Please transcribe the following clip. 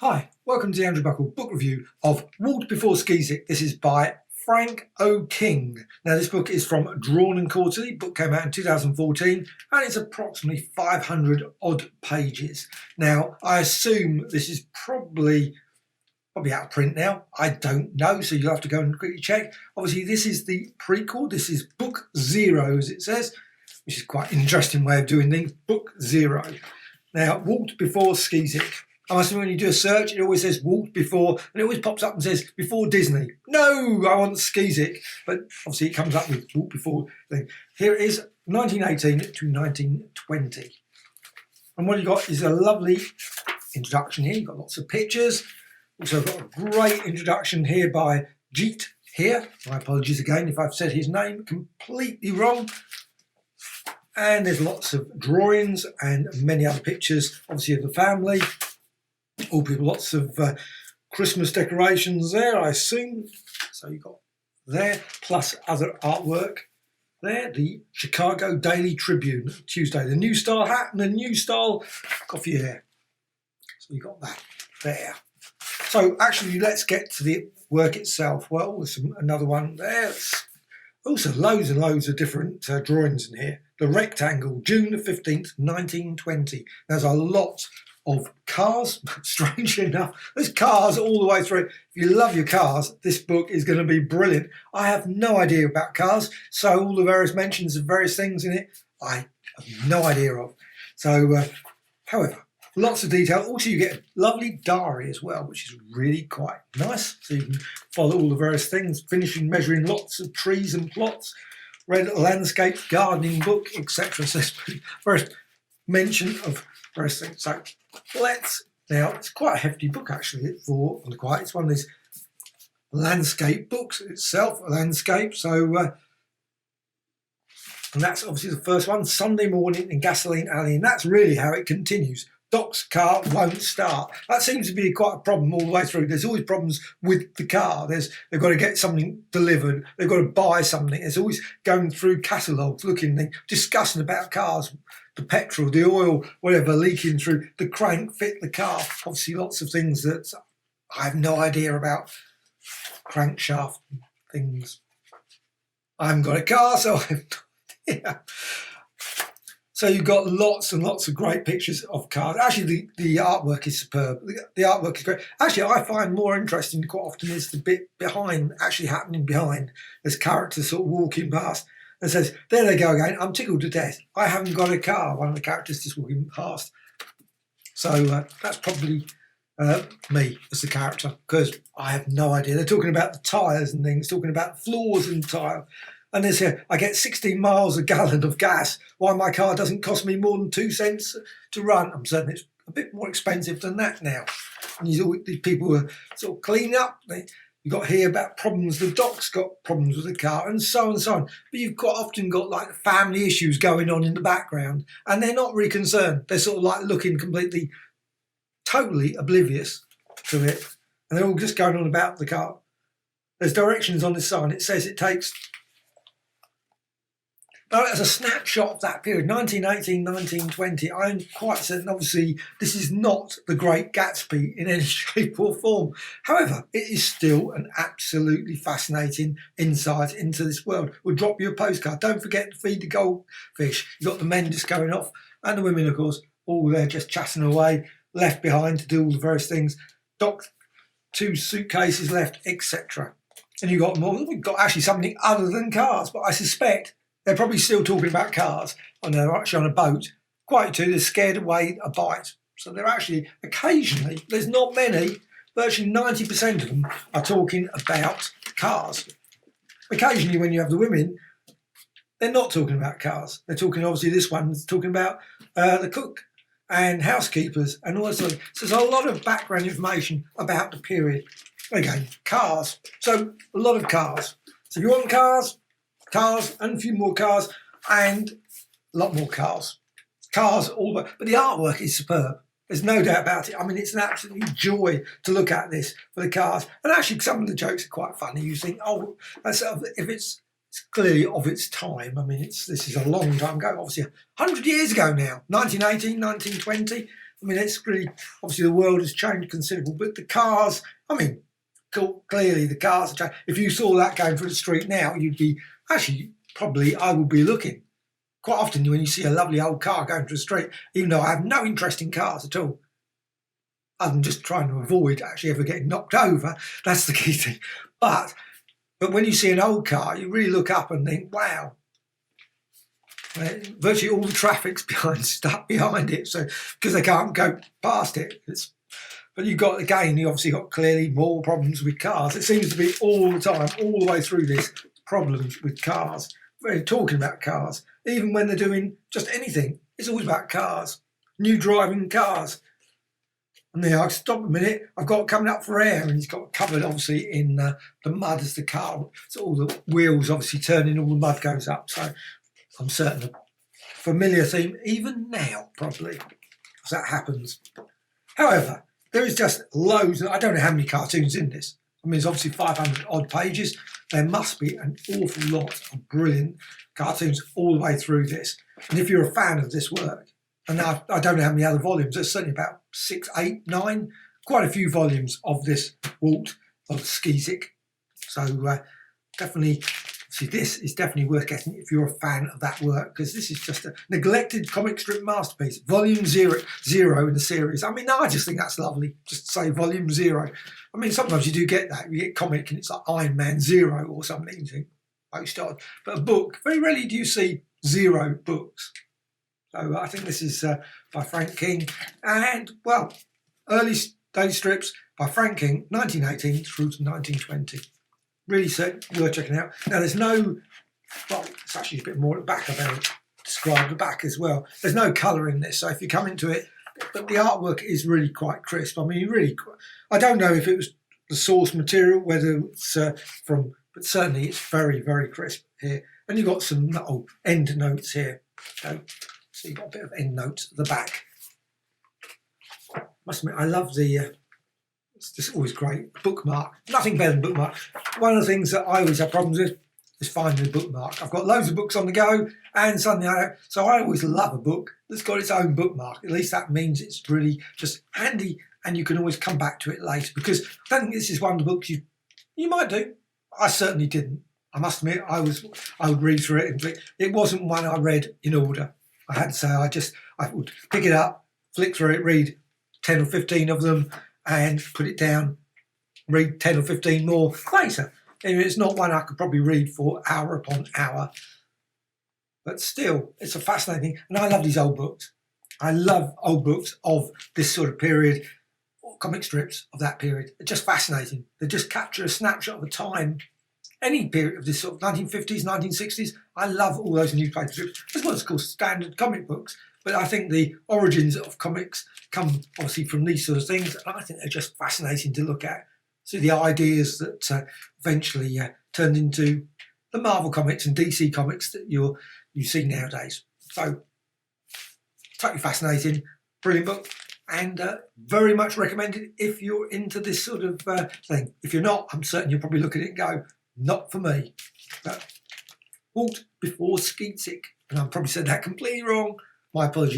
Hi, welcome to the Andrew Buckle book review of Walt Before Skeezik. This is by Frank O. King. Now, this book is from Drawn and Quarterly. The book came out in 2014 and it's approximately 500 odd pages. Now, I assume this is probably out of print now. I don't know, so you'll have to go and quickly check. Obviously, this is the prequel. This is Book Zero, as it says, which is quite an interesting way of doing things. Book Zero. Now, Walt Before Skeezik. I must admit, when you do a search, it always says Walt before, and it always pops up and says before Disney. No, I want Skeezik, but obviously it comes up with Walt before thing. Here it is, 1918 to 1920. And what you got is a lovely introduction here. You've got lots of pictures. Also got a great introduction here by Jeet here. My apologies again if I've said his name completely wrong. And there's lots of drawings and many other pictures, obviously, of the family. All people, lots of Christmas decorations there, I assume. So you've got there, plus other artwork there. The Chicago Daily Tribune, Tuesday. The new style hat and the new style coffee hair. So you got that there. So actually, let's get to the work itself. Well, there's another one there. Also, loads and loads of different drawings in here. The Rectangle, June the 15th, 1920. There's a lot of cars. Strangely enough, there's cars all the way through. If you love your cars, this book is going to be brilliant. I have no idea about cars, so all the various mentions of various things in it, I have no idea of. So, however, lots of detail. Also, you get a lovely diary as well, which is really quite nice. So you can follow all the various things, finishing measuring lots of trees and plots, read a landscape gardening book, etc. So various mention of various things. So now, it's quite a hefty book actually for On the Quiet. It's one of these landscape books itself, a landscape. So, and that's obviously the first one, Sunday Morning in Gasoline Alley. And that's really how it continues. Doc's car won't start. That seems to be quite a problem all the way through. There's always problems with the car. They've got to get something delivered. They've got to buy something. It's always going through catalogues, looking, discussing about cars, the petrol, the oil, whatever, leaking through, the crank fit the car. Obviously, lots of things that I have no idea about. Crankshaft things. I haven't got a car, so I have no idea. So you've got lots and lots of great pictures of cars. Actually, the artwork is superb. The artwork is great. Actually, I find more interesting quite often is the bit behind, actually happening behind. There's characters sort of walking past and says, there they go again, I'm tickled to death. I haven't got a car. One of the characters just walking past. So that's probably me as the character, because I have no idea. They're talking about the tyres and things, talking about flaws in the tyre. And there's here, I get 16 miles a gallon of gas. Why my car doesn't cost me more than 2 cents to run? I'm certain it's a bit more expensive than that now. And these people are sort of cleaning up. You've got here about problems. The doc's got problems with the car, and so on and so on. But you've often got like family issues going on in the background, and they're not really concerned. They're sort of like looking completely, totally oblivious to it, and they're all just going on about the car. There's directions on this sign. It says it takes. But as a snapshot of that period, 1918, 1920, I'm quite certain, obviously, this is not the Great Gatsby in any shape or form. However, it is still an absolutely fascinating insight into this world. We'll drop you a postcard. Don't forget to feed the goldfish. You've got the men just going off, and the women, of course, all there just chatting away, left behind to do all the various things. Doc, 2 suitcases left, etc. And you've got more. We've got actually something other than cars, but I suspect they're probably still talking about cars, and they're actually on a boat. Quite too, they're scared away a bite. So they're actually, occasionally, there's not many, virtually 90% of them are talking about cars. Occasionally, when you have the women, they're not talking about cars. They're talking, obviously, this one's talking about the cook and housekeepers and all that sort of. So there's a lot of background information about the period. Again, cars. So a lot of cars. So if you want cars and a few more cars and a lot more cars. Cars all the way. But the artwork is superb. There's no doubt about it. I mean, it's an absolute joy to look at this for the cars. And actually, some of the jokes are quite funny. You think, oh, if it's clearly of its time. I mean, this is a long time ago, obviously 100 years ago now, 1918, 1920. I mean, it's really, obviously the world has changed considerable, but the cars, I mean, clearly the cars have changed. If you saw that going through the street now, you'd be, actually, probably I would be looking. Quite often when you see a lovely old car going through the street, even though I have no interest in cars at all, I'm just trying to avoid actually ever getting knocked over. That's the key thing. But when you see an old car, you really look up and think, wow, virtually all the traffic's stuck behind it, so because they can't go past it. But you've got, again, you obviously got clearly more problems with cars. It seems to be all the time, all the way through this, problems with cars. We're talking about cars. Even when they're doing just anything, it's always about cars. New driving cars. And then I stop a minute, I've got coming up for air, and he's got covered obviously in the mud as the car, so all the wheels obviously turning, all the mud goes up. So I'm certain a familiar theme, even now, probably, as that happens. However, there is just loads, I don't know how many cartoons in this. I mean, it's obviously 500 odd pages. There must be an awful lot of brilliant cartoons all the way through this. And if you're a fan of this work, and I don't know how many other volumes, there's certainly about 6, 8, 9, quite a few volumes of this Walt of Skeezik. So definitely, see, this is definitely worth getting if you're a fan of that work, because this is just a neglected comic strip masterpiece. Volume zero in the series. I mean, I just think that's lovely, just to say volume 0. I mean, sometimes you do get that. You get comic and it's like Iron Man 0 or something. You think, most odd. But a book, very rarely do you see 0 books. So I think this is by Frank King. And, well, early daily strips by Frank King, 1918 through to 1920. Really worth checking out. Now, there's no, well, it's actually a bit more at the back. I better describe the back as well. There's no colour in this, so if you come into it, but the artwork is really quite crisp. I mean, I don't know if it was the source material, whether it's from, but certainly it's very, very crisp here. And you've got some end notes here. So you've got a bit of end notes at the back. Must admit, I love the, it's just always great, bookmark. Nothing better than bookmark. One of the things that I always have problems with is finding a bookmark. I've got loads of books on the go, and suddenly so I always love a book that's got its own bookmark. At least that means it's really just handy, and you can always come back to it later. Because I don't think this is one of the books you might do. I certainly didn't. I must admit, I would read through it, and it wasn't one I read in order. I had to say, I would pick it up, flick through it, read 10 or 15 of them, and put it down, read 10 or 15 more later. Anyway, it's not one I could probably read for hour upon hour. But still, it's a fascinating, and I love these old books. I love old books of this sort of period, or comic strips of that period. They're just fascinating. They just capture a snapshot of a time, any period of this sort of 1950s, 1960s. I love all those newspaper strips, as well as, of course, standard comic books. But I think the origins of comics come obviously from these sort of things, and I think they're just fascinating to look at. See the ideas that eventually turned into the Marvel comics and DC comics that you see nowadays. So, totally fascinating, brilliant book, and very much recommended if you're into this sort of thing. If you're not, I'm certain you'll probably look at it and go, not for me. But Walt before Skeezik, and I've probably said that completely wrong. My apologies.